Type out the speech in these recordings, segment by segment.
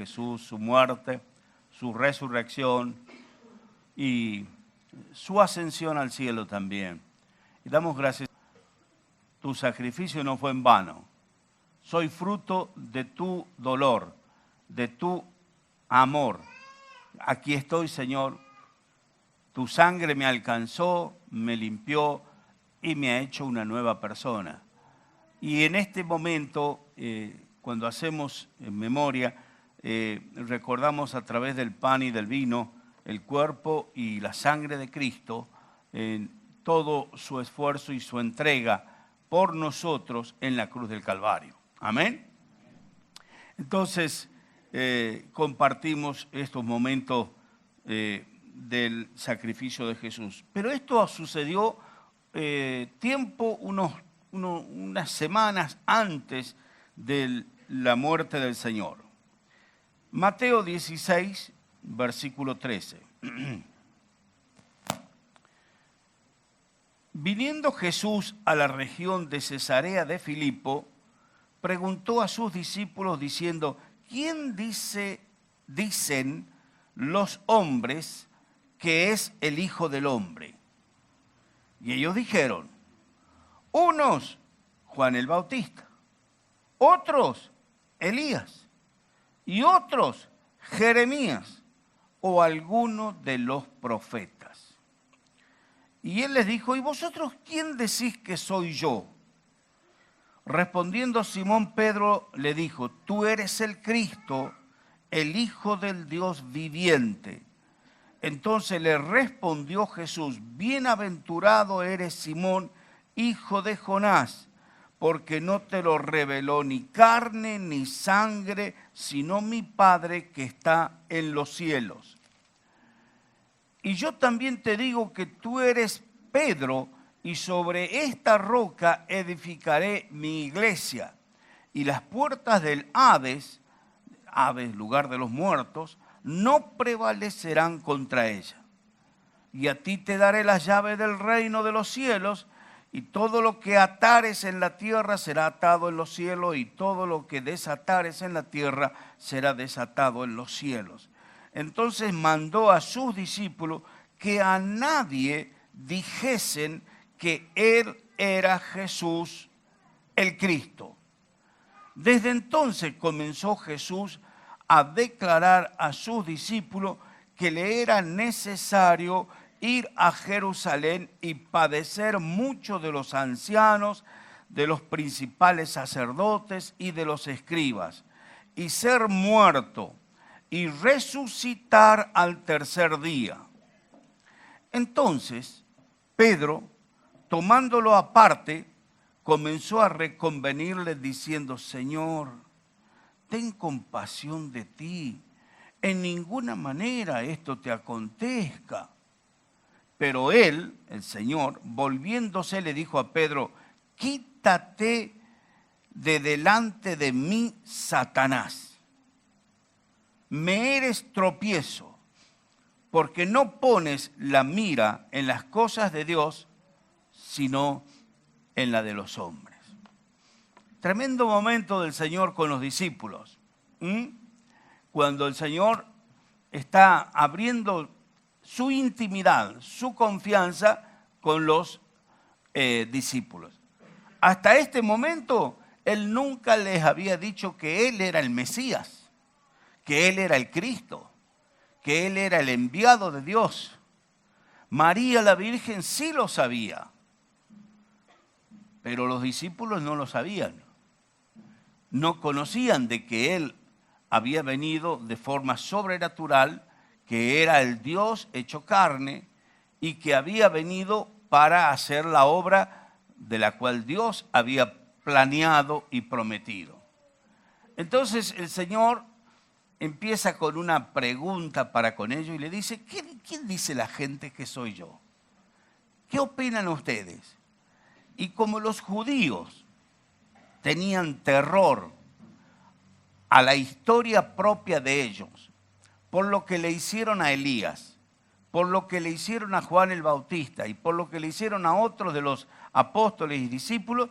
Jesús, su muerte, su resurrección y su ascensión al cielo también. Y damos gracias. Tu sacrificio no fue en vano. Soy fruto de tu dolor, de tu amor. Aquí estoy, Señor. Tu sangre me alcanzó, me limpió y me ha hecho una nueva persona. Y en este momento, cuando hacemos memoria, recordamos a través del pan y del vino el cuerpo y la sangre de Cristo, todo su esfuerzo y su entrega por nosotros en la cruz del Calvario. Amén. Entonces, compartimos estos momentos del sacrificio de Jesús. Pero esto sucedió unas semanas antes de la muerte del Señor. Mateo 16, versículo 13. Viniendo Jesús a la región de Cesarea de Filipo, preguntó a sus discípulos diciendo: ¿quién dicen los hombres que es el Hijo del Hombre? Y ellos dijeron: unos, Juan el Bautista, otros, Elías, y otros, Jeremías, o alguno de los profetas. Y él les dijo: ¿y vosotros quién decís que soy yo? Respondiendo Simón Pedro le dijo: tú eres el Cristo, el Hijo del Dios viviente. Entonces le respondió Jesús: bienaventurado eres Simón, hijo de Jonás, porque no te lo reveló ni carne ni sangre, sino mi Padre que está en los cielos. Y yo también te digo que tú eres Pedro, y sobre esta roca edificaré mi iglesia, y las puertas del Hades, lugar de los muertos, no prevalecerán contra ella. Y a ti te daré las llaves del reino de los cielos, y todo lo que atares en la tierra será atado en los cielos, y todo lo que desatares en la tierra será desatado en los cielos. Entonces mandó a sus discípulos que a nadie dijesen que él era Jesús el Cristo. Desde entonces comenzó Jesús a declarar a sus discípulos que le era necesario ir a Jerusalén y padecer mucho de los ancianos, de los principales sacerdotes y de los escribas, y ser muerto y resucitar al tercer día. Entonces Pedro, tomándolo aparte, comenzó a reconvenirle diciendo: Señor, ten compasión de ti, en ninguna manera esto te acontezca. Pero él, el Señor, volviéndose, le dijo a Pedro: quítate de delante de mí, Satanás. Me eres tropiezo, porque no pones la mira en las cosas de Dios, sino en la de los hombres. Tremendo momento del Señor con los discípulos. Cuando el Señor está abriendo su intimidad, su confianza con los discípulos. Hasta este momento, Él nunca les había dicho que Él era el Mesías, que Él era el Cristo, que Él era el enviado de Dios. María la Virgen sí lo sabía, pero los discípulos no lo sabían. No conocían de que Él había venido de forma sobrenatural, que era el Dios hecho carne y que había venido para hacer la obra de la cual Dios había planeado y prometido. Entonces el Señor empieza con una pregunta para con ellos y le dice: ¿quién dice la gente que soy yo? ¿Qué opinan ustedes? Y como los judíos tenían terror a la historia propia de ellos, por lo que le hicieron a Elías, por lo que le hicieron a Juan el Bautista y por lo que le hicieron a otros de los apóstoles y discípulos,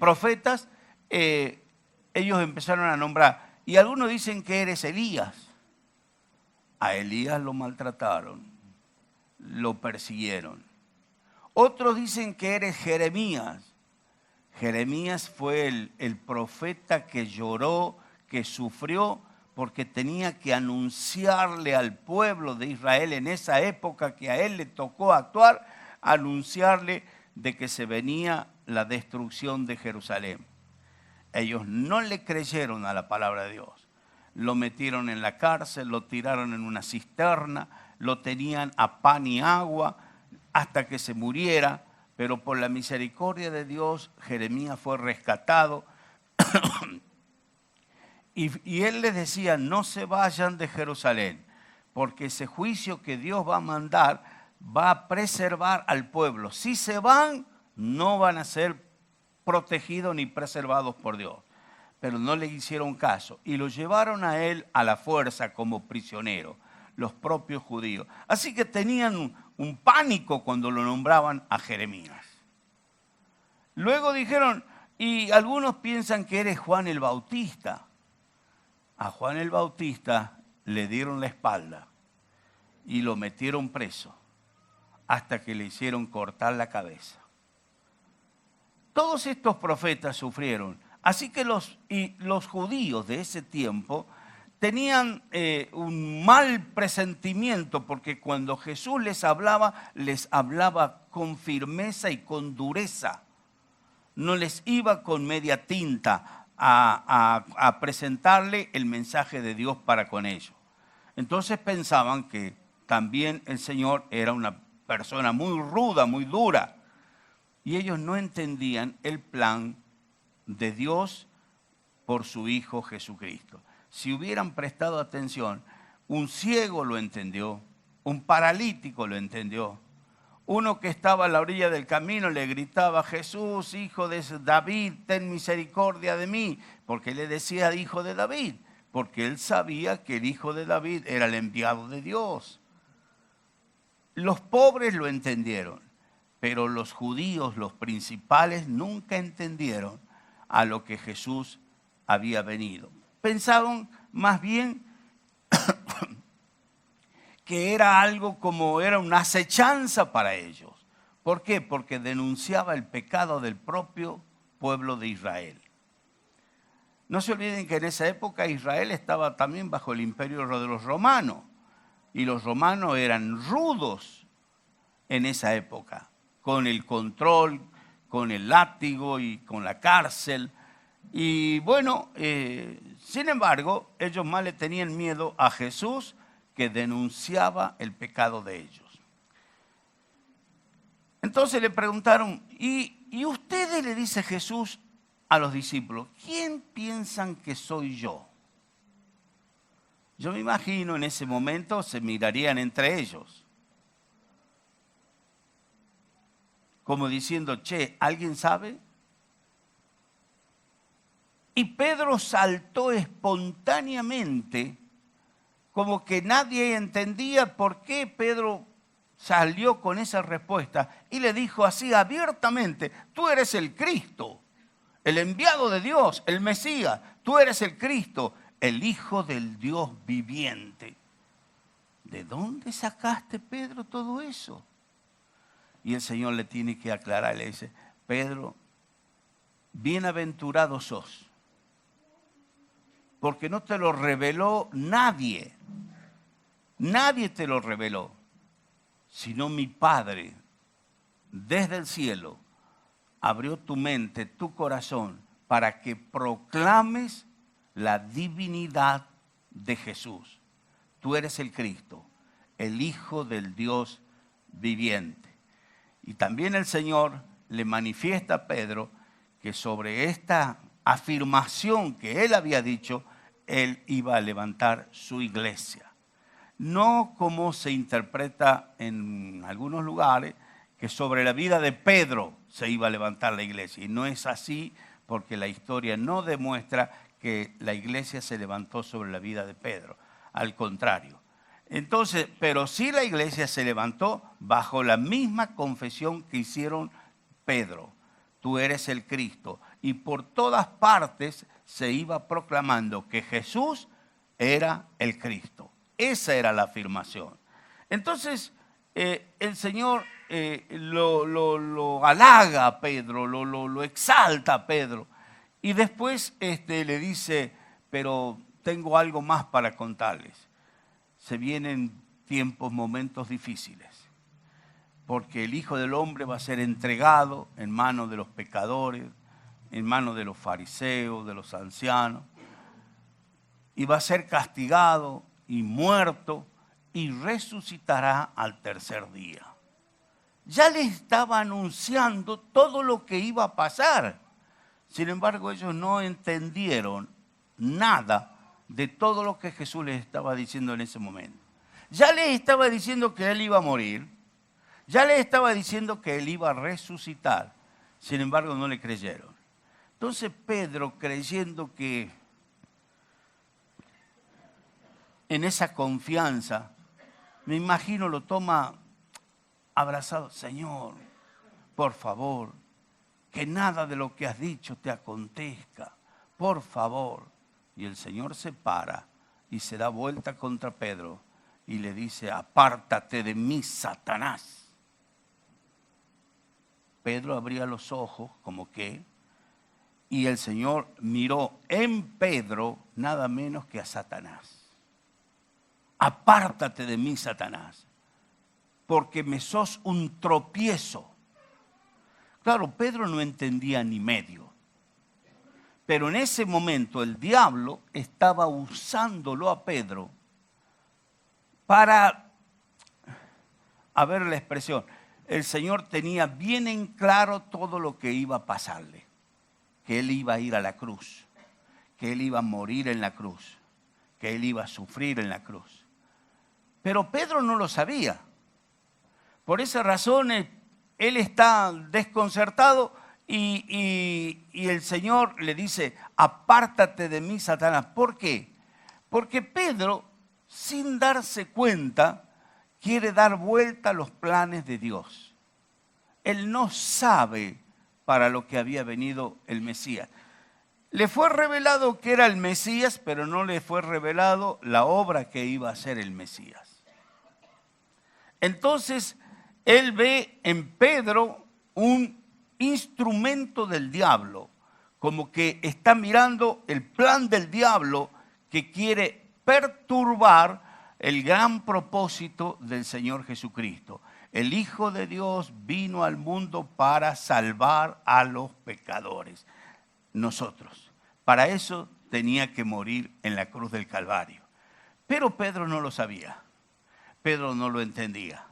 profetas, ellos empezaron a nombrar: Y algunos dicen que eres Elías. A Elías lo maltrataron, lo persiguieron. Otros dicen que eres Jeremías. Jeremías fue el profeta que lloró, que sufrió, porque tenía que anunciarle al pueblo de Israel en esa época que a él le tocó actuar, anunciarle de que se venía la destrucción de Jerusalén. Ellos no le creyeron a la palabra de Dios. Lo metieron en la cárcel, lo tiraron en una cisterna, lo tenían a pan y agua hasta que se muriera, pero por la misericordia de Dios, Jeremías fue rescatado. Y él les decía, no se vayan de Jerusalén, porque ese juicio que Dios va a mandar va a preservar al pueblo. Si se van, no van a ser protegidos ni preservados por Dios. Pero no le hicieron caso y lo llevaron a él a la fuerza como prisionero, los propios judíos. Así que tenían un pánico cuando lo nombraban a Jeremías. Luego dijeron, y algunos piensan que eres Juan el Bautista. A Juan el Bautista le dieron la espalda y lo metieron preso hasta que le hicieron cortar la cabeza. Todos estos profetas sufrieron. Así que los judíos de ese tiempo tenían un mal presentimiento, porque cuando Jesús les hablaba con firmeza y con dureza. No les iba con media tinta a presentarle el mensaje de Dios para con ellos. Entonces pensaban que también el Señor era una persona muy ruda, muy dura. Y ellos no entendían el plan de Dios por su Hijo Jesucristo. Si hubieran prestado atención, un ciego lo entendió, un paralítico lo entendió. Uno que estaba a la orilla del camino le gritaba, Jesús, hijo de David, ten misericordia de mí. Porque le decía hijo de David, porque él sabía que el hijo de David era el enviado de Dios. Los pobres lo entendieron, pero los judíos, los principales, nunca entendieron a lo que Jesús había venido. Pensaban más bien que era algo como era una acechanza para ellos. ¿Por qué? Porque denunciaba el pecado del propio pueblo de Israel. No se olviden que en esa época Israel estaba también bajo el imperio de los romanos. Y los romanos eran rudos en esa época, con el control, con el látigo y con la cárcel. Y bueno, sin embargo, ellos más le tenían miedo a Jesús, que denunciaba el pecado de ellos. Entonces le preguntaron, ¿y ustedes, le dice Jesús a los discípulos, quién piensan que soy yo? Yo me imagino en ese momento se mirarían entre ellos, como diciendo, che, ¿alguien sabe? Y Pedro saltó espontáneamente, como que nadie entendía por qué Pedro salió con esa respuesta y le dijo así abiertamente, tú eres el Cristo, el enviado de Dios, el Mesías, tú eres el Cristo, el Hijo del Dios viviente. ¿De dónde sacaste, Pedro, todo eso? Y el Señor le tiene que aclarar, le dice, Pedro, bienaventurado sos, porque no te lo reveló nadie. Nadie te lo reveló, sino mi Padre, desde el cielo, abrió tu mente, tu corazón, para que proclames la divinidad de Jesús. Tú eres el Cristo, el Hijo del Dios viviente. Y también el Señor le manifiesta a Pedro que sobre esta afirmación que él había dicho, él iba a levantar su iglesia. No como se interpreta en algunos lugares, que sobre la vida de Pedro se iba a levantar la iglesia. Y no es así, porque la historia no demuestra que la iglesia se levantó sobre la vida de Pedro. Al contrario. Entonces, pero sí la iglesia se levantó bajo la misma confesión que hicieron Pedro. Tú eres el Cristo, y por todas partes se iba proclamando que Jesús era el Cristo. Esa era la afirmación. Entonces, el Señor lo halaga a Pedro, lo exalta a Pedro. Y después le dice, pero tengo algo más para contarles. Se vienen tiempos, momentos difíciles, porque el Hijo del Hombre va a ser entregado en manos de los pecadores, en manos de los fariseos, de los ancianos, y va a ser castigado y muerto y resucitará al tercer día. Ya le estaba anunciando todo lo que iba a pasar. Sin embargo, ellos no entendieron nada de todo lo que Jesús les estaba diciendo en ese momento. Ya les estaba diciendo que Él iba a morir, ya les estaba diciendo que Él iba a resucitar. Sin embargo, no le creyeron. Entonces Pedro, creyendo que en esa confianza, me imagino lo toma abrazado. Señor, por favor, que nada de lo que has dicho te acontezca, por favor. Y el Señor se para y se da vuelta contra Pedro y le dice, apártate de mí, Satanás. Pedro abría los ojos como que, y el Señor miró en Pedro nada menos que a Satanás. Apártate de mí, Satanás, porque me sos un tropiezo. Claro, Pedro no entendía ni medio, pero en ese momento el diablo estaba usándolo a Pedro para, a ver la expresión, el Señor tenía bien en claro todo lo que iba a pasarle, que Él iba a ir a la cruz, que Él iba a morir en la cruz, que Él iba a sufrir en la cruz. Pero Pedro no lo sabía. Por esa razón él está desconcertado y el Señor le dice, apártate de mí, Satanás. ¿Por qué? Porque Pedro, sin darse cuenta, quiere dar vuelta a los planes de Dios. Él no sabe para lo que había venido el Mesías. Le fue revelado que era el Mesías, pero no le fue revelado la obra que iba a hacer el Mesías. Entonces, él ve en Pedro un instrumento del diablo, como que está mirando el plan del diablo que quiere perturbar el gran propósito del Señor Jesucristo. El Hijo de Dios vino al mundo para salvar a los pecadores, nosotros. Para eso tenía que morir en la cruz del Calvario. Pero Pedro no lo sabía. Pedro no lo entendía.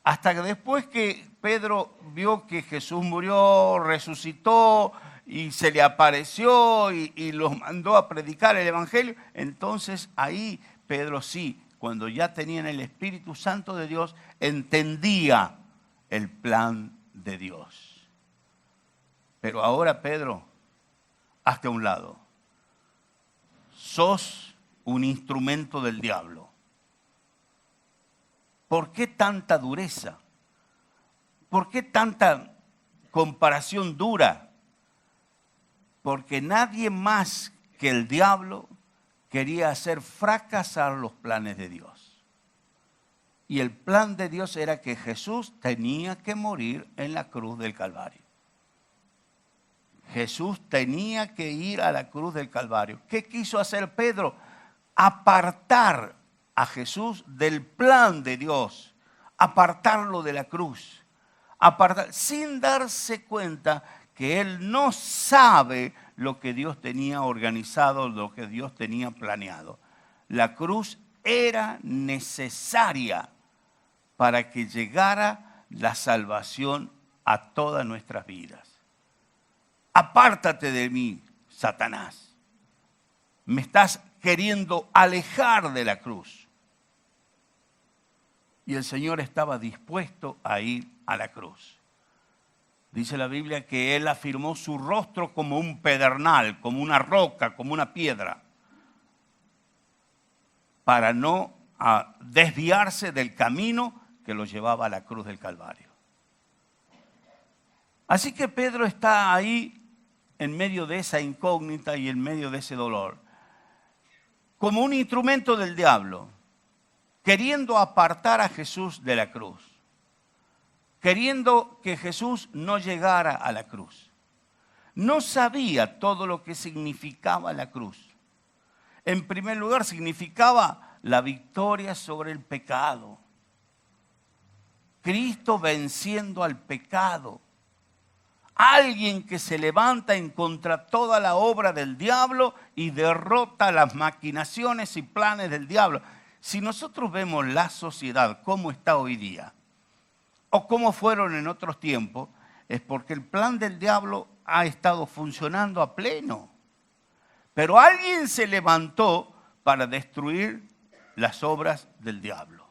Hasta que después que Pedro vio que Jesús murió, resucitó y se le apareció y los mandó a predicar el Evangelio, entonces ahí Pedro sí, cuando ya tenían el Espíritu Santo de Dios, entendía el plan de Dios. Pero ahora, Pedro, hazte a un lado. Sos un instrumento del diablo. ¿Por qué tanta dureza? ¿Por qué tanta comparación dura? Porque nadie más que el diablo quería hacer fracasar los planes de Dios. Y el plan de Dios era que Jesús tenía que morir en la cruz del Calvario. Jesús tenía que ir a la cruz del Calvario. ¿Qué quiso hacer Pedro? Apartar a Jesús del plan de Dios, apartarlo de la cruz, sin darse cuenta que él no sabe lo que Dios tenía organizado, lo que Dios tenía planeado. La cruz era necesaria para que llegara la salvación a todas nuestras vidas. Apártate de mí, Satanás. Me estás queriendo alejar de la cruz. Y el Señor estaba dispuesto a ir a la cruz. Dice la Biblia que Él afirmó su rostro como un pedernal, como una roca, como una piedra, para no desviarse del camino que lo llevaba a la cruz del Calvario. Así que Pedro está ahí en medio de esa incógnita y en medio de ese dolor, como un instrumento del diablo, queriendo apartar a Jesús de la cruz, queriendo que Jesús no llegara a la cruz. No sabía todo lo que significaba la cruz. En primer lugar, significaba la victoria sobre el pecado. Cristo venciendo al pecado. Alguien que se levanta en contra toda la obra del diablo y derrota las maquinaciones y planes del diablo. Si nosotros vemos la sociedad como está hoy día, o como fueron en otros tiempos, es porque el plan del diablo ha estado funcionando a pleno. Pero alguien se levantó para destruir las obras del diablo,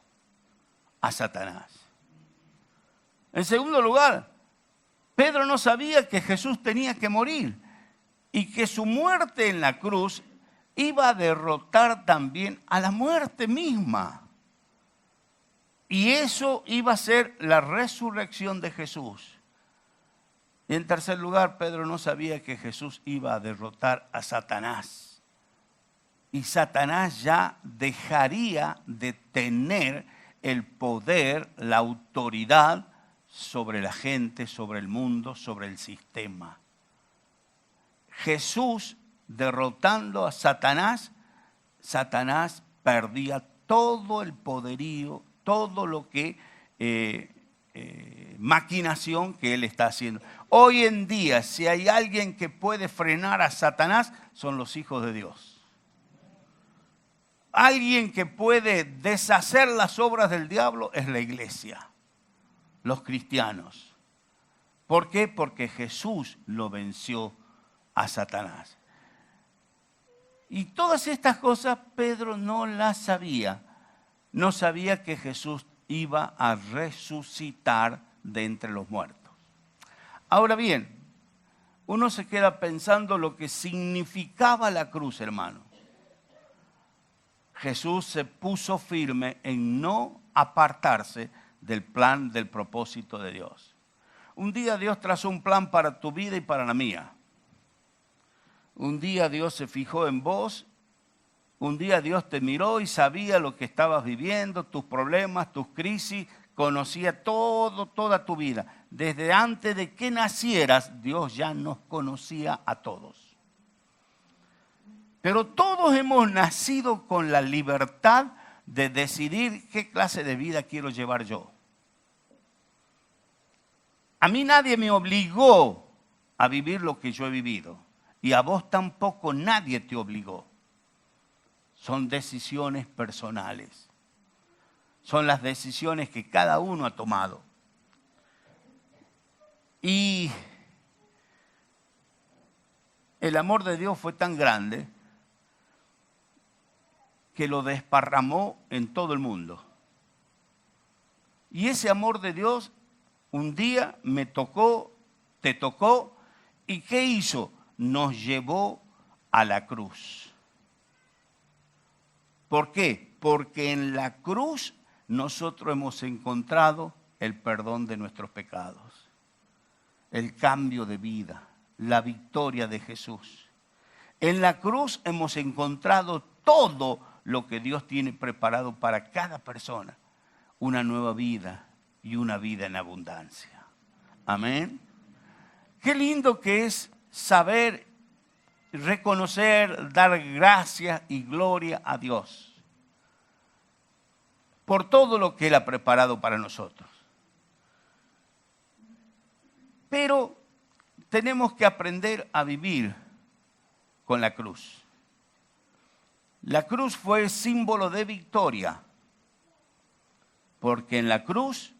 a Satanás. En segundo lugar, Pedro no sabía que Jesús tenía que morir y que su muerte en la cruz iba a derrotar también a la muerte misma. Y eso iba a ser la resurrección de Jesús. Y en tercer lugar, Pedro no sabía que Jesús iba a derrotar a Satanás. Y Satanás ya dejaría de tener el poder, la autoridad sobre la gente, sobre el mundo, sobre el sistema. Jesús derrotando a Satanás, Satanás perdía todo el poderío, todo lo que maquinación que él está haciendo. Hoy en día, si hay alguien que puede frenar a Satanás, son los hijos de Dios. Alguien que puede deshacer las obras del diablo es la iglesia, los cristianos. ¿Por qué? Porque Jesús lo venció a Satanás. Y todas estas cosas Pedro no las sabía. No sabía que Jesús iba a resucitar de entre los muertos. Ahora bien, uno se queda pensando lo que significaba la cruz, hermano. Jesús se puso firme en no apartarse del plan, del propósito de Dios. Un día Dios trazó un plan para tu vida y para la mía. Un día Dios se fijó en vos. Un día Dios te miró y sabía lo que estabas viviendo, tus problemas, tus crisis, conocía toda tu vida. Desde antes de que nacieras, Dios ya nos conocía a todos. Pero todos hemos nacido con la libertad de decidir qué clase de vida quiero llevar yo. A mí nadie me obligó a vivir lo que yo he vivido. Y a vos tampoco nadie te obligó. Son decisiones personales. Son las decisiones que cada uno ha tomado. Y el amor de Dios fue tan grande que lo desparramó en todo el mundo. Y ese amor de Dios un día me tocó, te tocó, ¿y qué hizo? Nos llevó a la cruz. ¿Por qué? Porque en la cruz nosotros hemos encontrado el perdón de nuestros pecados, el cambio de vida, la victoria de Jesús. En la cruz hemos encontrado todo lo que Dios tiene preparado para cada persona, una nueva vida y una vida en abundancia. Amén. Qué lindo que es saber, reconocer, dar gracias y gloria a Dios por todo lo que Él ha preparado para nosotros. Pero tenemos que aprender a vivir con la cruz. La cruz fue símbolo de victoria, porque en la cruz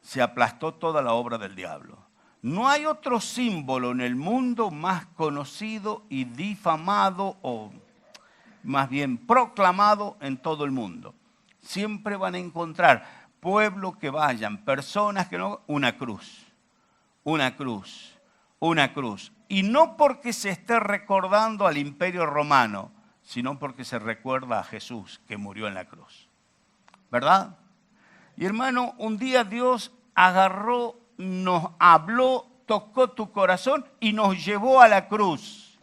se aplastó toda la obra del diablo. No hay otro símbolo en el mundo más conocido y difamado, o más bien proclamado en todo el mundo. Siempre van a encontrar pueblos que vayan, personas que no, una cruz, una cruz, una cruz. Y no porque se esté recordando al Imperio Romano, sino porque se recuerda a Jesús que murió en la cruz. ¿Verdad? Y hermano, un día Dios agarró, nos habló tocó tu corazón y nos llevó a la cruz.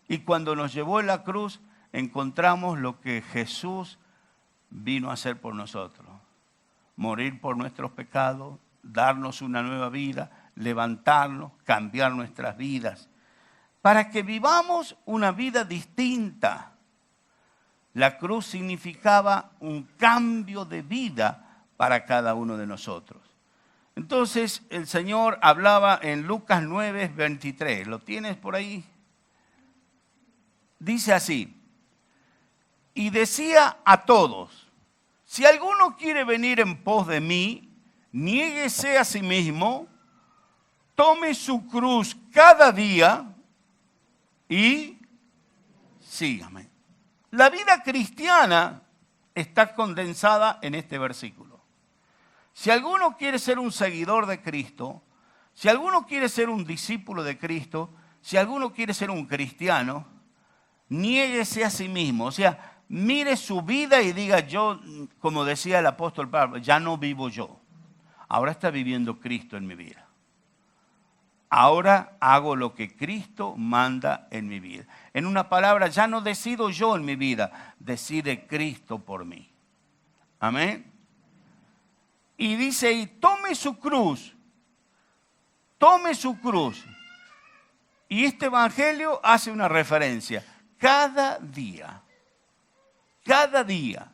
Y cuando nos llevó a la cruz, encontramos lo que Jesús vino a hacer por nosotros. Morir por nuestros pecados, darnos una nueva vida, levantarnos, cambiar nuestras vidas, para que vivamos una vida distinta. La cruz significaba un cambio de vida para cada uno de nosotros. Entonces el Señor hablaba en Lucas 9:23. ¿Lo tienes por ahí? Dice así: y decía a todos, si alguno quiere venir en pos de mí, niéguese a sí mismo, tome su cruz cada día y sígame. La vida cristiana está condensada en este versículo. Si alguno quiere ser un seguidor de Cristo, si alguno quiere ser un discípulo de Cristo, si alguno quiere ser un cristiano, niéguese a sí mismo. O sea, mire su vida y diga, yo, como decía el apóstol Pablo, ya no vivo yo. Ahora está viviendo Cristo en mi vida. Ahora hago lo que Cristo manda en mi vida. En una palabra, ya no decido yo en mi vida, decide Cristo por mí. Amén. Y dice, y tome su cruz. Tome su cruz. Y este evangelio hace una referencia. Cada día. Cada día.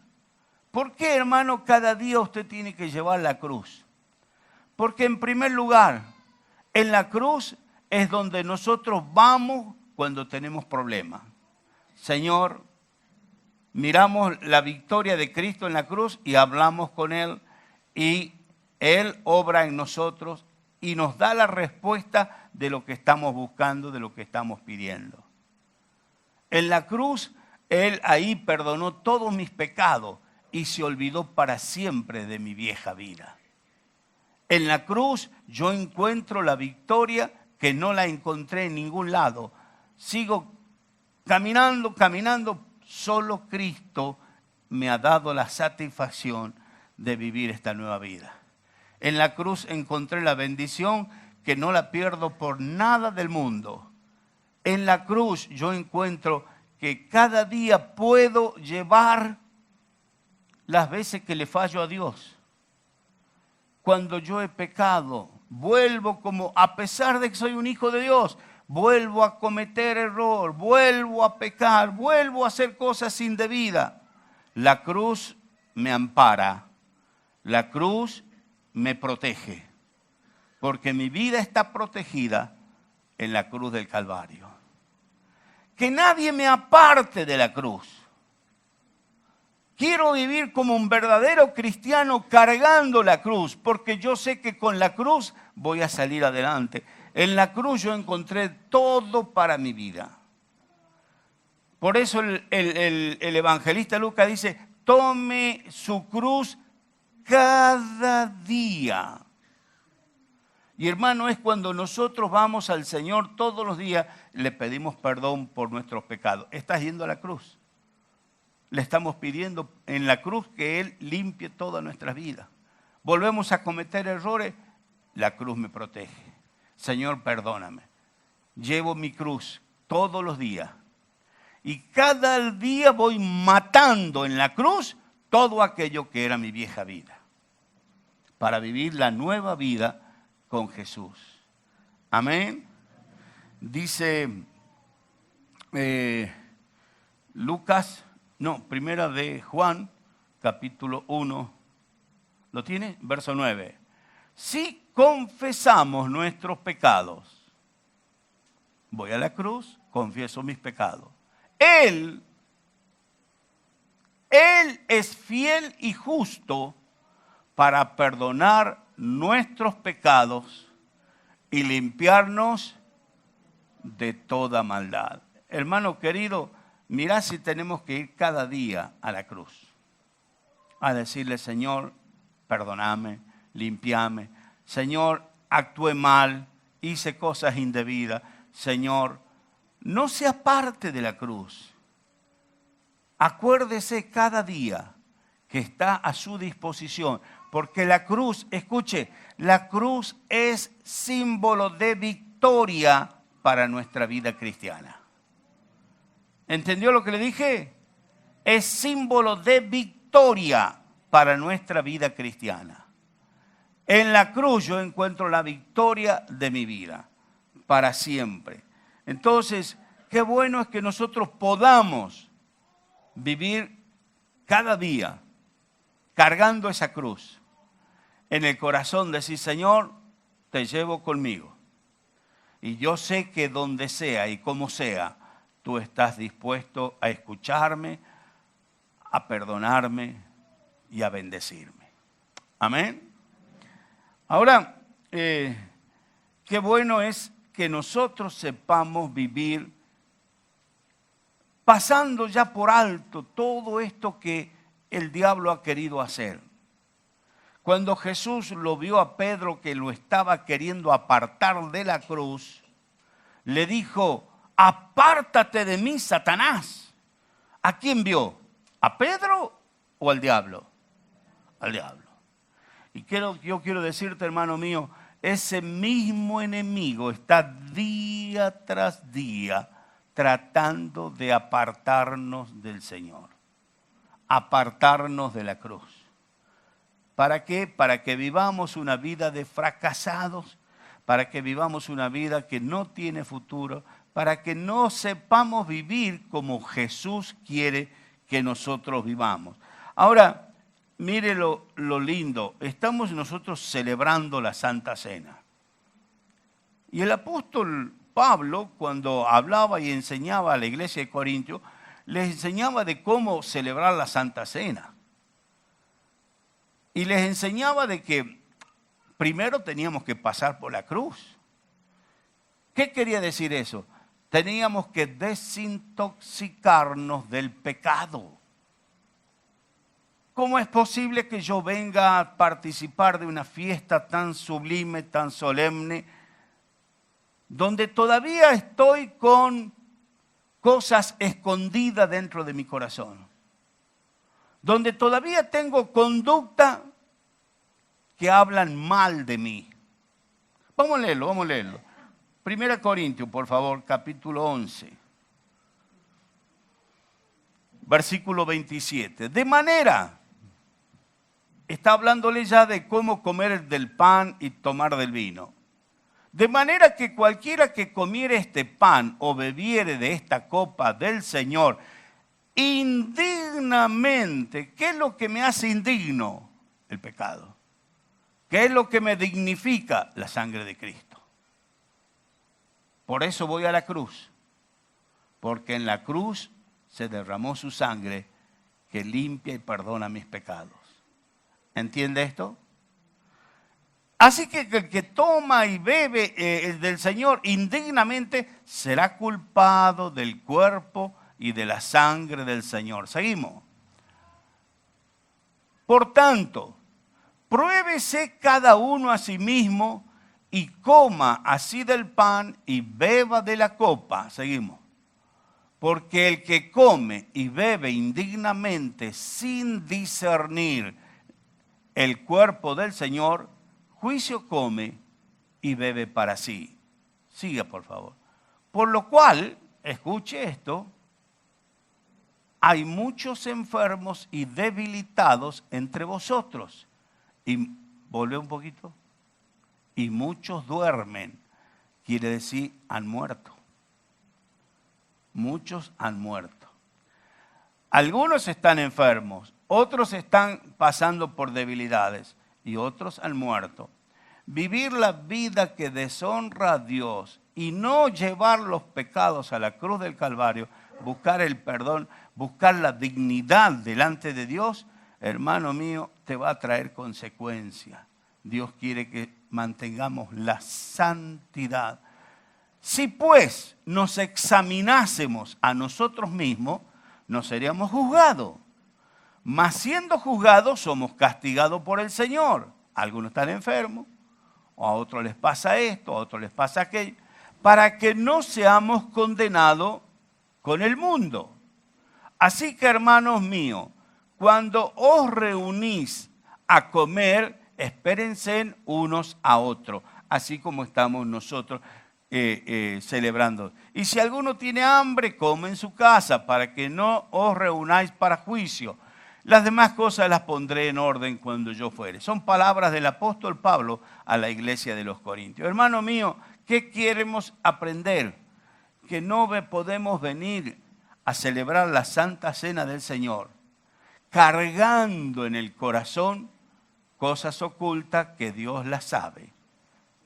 ¿Por qué, hermano, cada día usted tiene que llevar la cruz? Porque en primer lugar, en la cruz es donde nosotros vamos cuando tenemos problemas. Señor, miramos la victoria de Cristo en la cruz y hablamos con Él y Él obra en nosotros y nos da la respuesta de lo que estamos buscando, de lo que estamos pidiendo. En la cruz, Él ahí perdonó todos mis pecados y se olvidó para siempre de mi vieja vida. En la cruz yo encuentro la victoria que no la encontré en ningún lado. Sigo caminando, solo Cristo me ha dado la satisfacción de vivir esta nueva vida. En la cruz encontré la bendición que no la pierdo por nada del mundo. En la cruz yo encuentro que cada día puedo llevar las veces que le fallo a Dios. Cuando yo he pecado, vuelvo como, a pesar de que soy un hijo de Dios, vuelvo a cometer error, vuelvo a pecar, vuelvo a hacer cosas indebidas. La cruz me ampara, la cruz me protege, porque mi vida está protegida en la cruz del Calvario. Que nadie me aparte de la cruz. Quiero vivir como un verdadero cristiano cargando la cruz, porque yo sé que con la cruz voy a salir adelante. En la cruz yo encontré todo para mi vida. Por eso el evangelista Lucas dice, tome su cruz cada día. Y hermano, es cuando nosotros vamos al Señor todos los días, le pedimos perdón por nuestros pecados. Estás yendo a la cruz. Le estamos pidiendo en la cruz que Él limpie toda nuestra vida. Volvemos a cometer errores, la cruz me protege. Señor, perdóname. Llevo mi cruz todos los días. Y cada día voy matando en la cruz todo aquello que era mi vieja vida. Para vivir la nueva vida con Jesús. Amén. Dice Primera de Juan, capítulo 1. ¿Lo tiene? Verso 9. Si confesamos nuestros pecados, voy a la cruz, confieso mis pecados. Él es fiel y justo para perdonar nuestros pecados y limpiarnos de toda maldad. Hermano querido, mirá si tenemos que ir cada día a la cruz a decirle, Señor, perdóname, limpiame. Señor, actué mal, hice cosas indebidas. Señor, no se aparte de la cruz. Acuérdese cada día que está a su disposición Porque la cruz, escuche, la cruz es símbolo de victoria para nuestra vida cristiana. ¿Entendió lo que le dije? Es símbolo de victoria para nuestra vida cristiana. En la cruz yo encuentro la victoria de mi vida, para siempre. Entonces, qué bueno es que nosotros podamos vivir cada día cargando esa cruz. En el corazón decir, Señor, te llevo conmigo. Y yo sé que donde sea y como sea, tú estás dispuesto a escucharme, a perdonarme y a bendecirme. Amén. Ahora, qué bueno es que nosotros sepamos vivir pasando ya por alto todo esto que el diablo ha querido hacer. Cuando Jesús lo vio a Pedro que lo estaba queriendo apartar de la cruz, le dijo, apártate de mí, Satanás. ¿A quién vio? ¿A Pedro o al diablo? Al diablo. Y yo quiero decirte, hermano mío, ese mismo enemigo está día tras día tratando de apartarnos del Señor, apartarnos de la cruz. ¿Para qué? Para que vivamos una vida de fracasados, para que vivamos una vida que no tiene futuro, para que no sepamos vivir como Jesús quiere que nosotros vivamos. Ahora, mire lo lindo, estamos nosotros celebrando la Santa Cena. Y el apóstol Pablo, cuando hablaba y enseñaba a la iglesia de Corintios, les enseñaba de cómo celebrar la Santa Cena. Y les enseñaba de que primero teníamos que pasar por la cruz. ¿Qué quería decir eso? Teníamos que desintoxicarnos del pecado. ¿Cómo es posible que yo venga a participar de una fiesta tan sublime, tan solemne, donde todavía estoy con cosas escondidas dentro de mi corazón? Donde todavía tengo conducta que hablan mal de mí. Vamos a leerlo. 1 Corintios, por favor, capítulo 11. Versículo 27. De manera, está hablándole ya de cómo comer del pan y tomar del vino. De manera que cualquiera que comiere este pan o bebiere de esta copa del Señor indignamente, ¿qué es lo que me hace indigno? El pecado. ¿Qué es lo que me dignifica? La sangre de Cristo. Por eso voy a la cruz, porque en la cruz se derramó su sangre que limpia y perdona mis pecados. ¿Entiende esto? Así que el que toma y bebe del Señor indignamente será culpado del cuerpo y de la sangre del Señor. Seguimos. Por tanto, pruébese cada uno a sí mismo y coma así del pan y beba de la copa. Seguimos. Porque el que come y bebe indignamente sin discernir el cuerpo del Señor, juicio come y bebe para sí. Siga, por favor. Por lo cual, escuche esto, hay muchos enfermos y debilitados entre vosotros. Y volvé un poquito. Y muchos duermen. Quiere decir, han muerto. Muchos han muerto. Algunos están enfermos, otros están pasando por debilidades y otros han muerto. Vivir la vida que deshonra a Dios y no llevar los pecados a la cruz del Calvario, buscar el perdón, buscar la dignidad delante de Dios, hermano mío, te va a traer consecuencias. Dios quiere que mantengamos la santidad. Si pues nos examinásemos a nosotros mismos, no seríamos juzgados. Mas siendo juzgados, somos castigados por el Señor. Algunos están enfermos, o a otros les pasa esto, a otros les pasa aquello, para que no seamos condenados con el mundo. Así que, hermanos míos, cuando os reunís, a comer, espérense unos a otros, así como estamos nosotros celebrando. Y si alguno tiene hambre, come en su casa, para que no os reunáis para juicio. Las demás cosas las pondré en orden cuando yo fuere. Son palabras del apóstol Pablo a la iglesia de los Corintios. Hermano mío, ¿qué queremos aprender? Que no podemos venir a celebrar la Santa Cena del Señor cargando en el corazón cosas ocultas que Dios las sabe,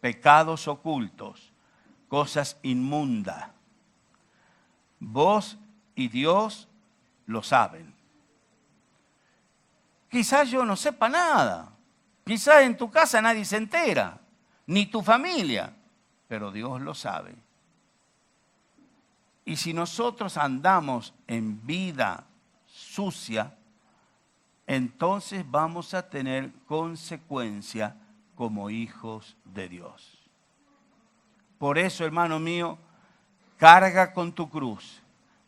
pecados ocultos, cosas inmundas. Vos y Dios lo saben. Quizás yo no sepa nada, quizás en tu casa nadie se entera, ni tu familia, pero Dios lo sabe. Y si nosotros andamos en vida sucia, entonces vamos a tener consecuencia como hijos de Dios. Por eso, hermano mío, carga con tu cruz,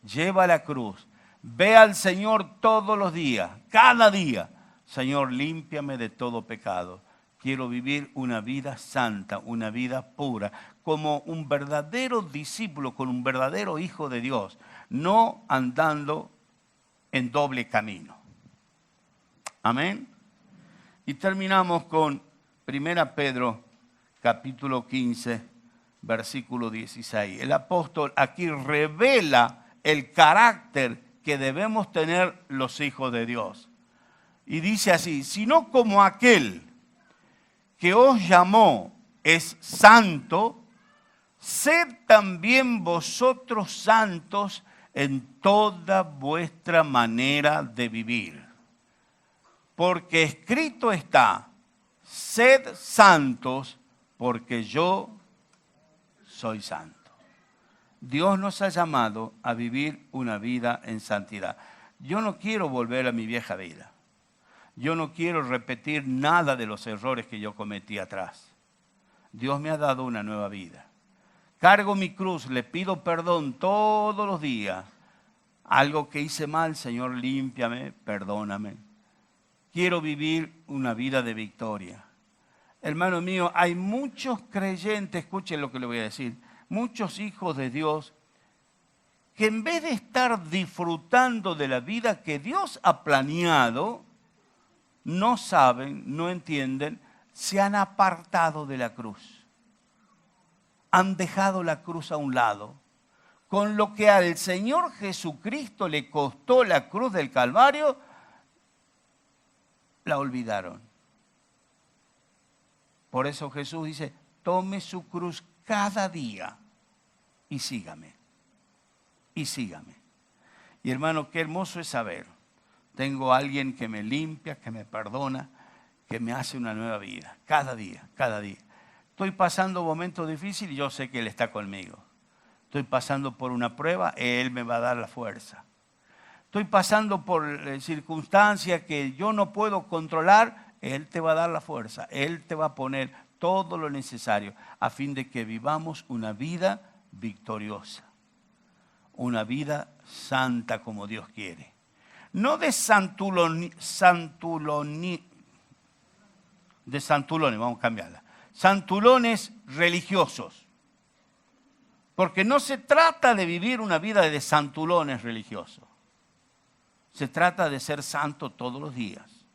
lleva la cruz, ve al Señor todos los días, cada día. Señor, límpiame de todo pecado. Quiero vivir una vida santa, una vida pura, como un verdadero discípulo, con un verdadero hijo de Dios, no andando en doble camino. Amén. Y terminamos con 1 Pedro, capítulo 15, versículo 16. El apóstol aquí revela el carácter que debemos tener los hijos de Dios. Y dice así: sino como aquel que os llamó es santo, sed también vosotros santos en toda vuestra manera de vivir. Porque escrito está: sed santos, porque yo soy santo. Dios nos ha llamado a vivir una vida en santidad. Yo no quiero volver a mi vieja vida. Yo no quiero repetir nada de los errores que yo cometí atrás. Dios me ha dado una nueva vida. Cargo mi cruz, le pido perdón todos los días. Algo que hice mal, Señor, límpiame, perdóname. Quiero vivir una vida de victoria. Hermano mío, hay muchos creyentes, escuchen lo que le voy a decir, muchos hijos de Dios que en vez de estar disfrutando de la vida que Dios ha planeado, no saben, no entienden, se han apartado de la cruz. Han dejado la cruz a un lado. Con lo que al Señor Jesucristo le costó la cruz del Calvario, la olvidaron. Por eso Jesús dice: tome su cruz cada día y sígame. Y sígame. Y hermano, qué hermoso es saber. Tengo a alguien que me limpia, que me perdona, que me hace una nueva vida. Cada día, cada día. Estoy pasando momentos difíciles y yo sé que Él está conmigo. Estoy pasando por una prueba, Él me va a dar la fuerza. Estoy pasando por circunstancias que yo no puedo controlar, Él te va a dar la fuerza. Él te va a poner todo lo necesario a fin de que vivamos una vida victoriosa. Una vida santa como Dios quiere. No de santulones, vamos a cambiarla. Santulones religiosos. Porque no se trata de vivir una vida de santulones religiosos. Se trata de ser santo todos los días.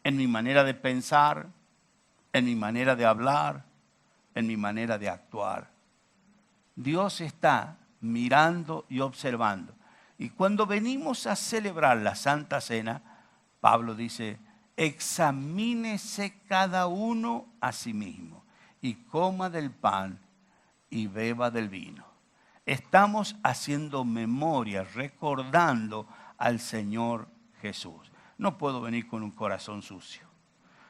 En mi manera de pensar, en mi manera de hablar, en mi manera de actuar. Dios está mirando y observando. Y cuando venimos a celebrar la Santa Cena, Pablo dice: examínese cada uno a sí mismo y coma del pan y beba del vino. Estamos haciendo memoria, recordando al Señor Jesús. No puedo venir con un corazón sucio.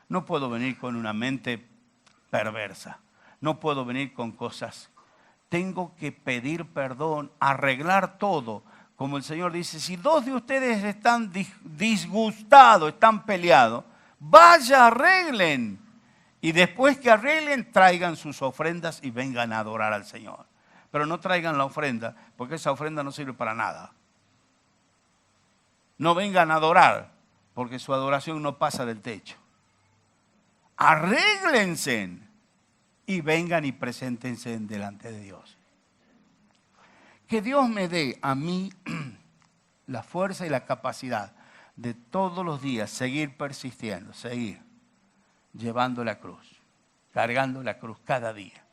No puedo venir con una mente perversa. No puedo venir con cosas. Tengo que pedir perdón, arreglar todo. Como el Señor dice: si dos de ustedes están disgustados, están peleados, vaya, arreglen. Y después que arreglen, traigan sus ofrendas y vengan a adorar al Señor. Pero no traigan la ofrenda, porque esa ofrenda no sirve para nada. No vengan a adorar, porque su adoración no pasa del techo. arréglense y vengan y preséntense delante de Dios. Que Dios me dé a mí la fuerza y la capacidad de todos los días seguir persistiendo, seguir llevando la cruz, cargando la cruz cada día.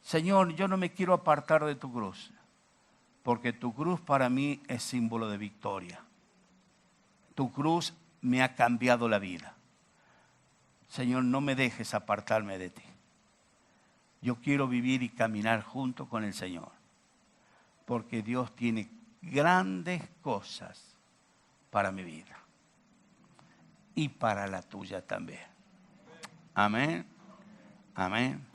Señor, yo no me quiero apartar de tu cruz, porque tu cruz para mí es símbolo de victoria. Tu cruz me ha cambiado la vida. Señor, no me dejes apartarme de ti. Yo quiero vivir y caminar junto con el Señor, porque Dios tiene grandes cosas para mi vida y para la tuya también. Amén, amén.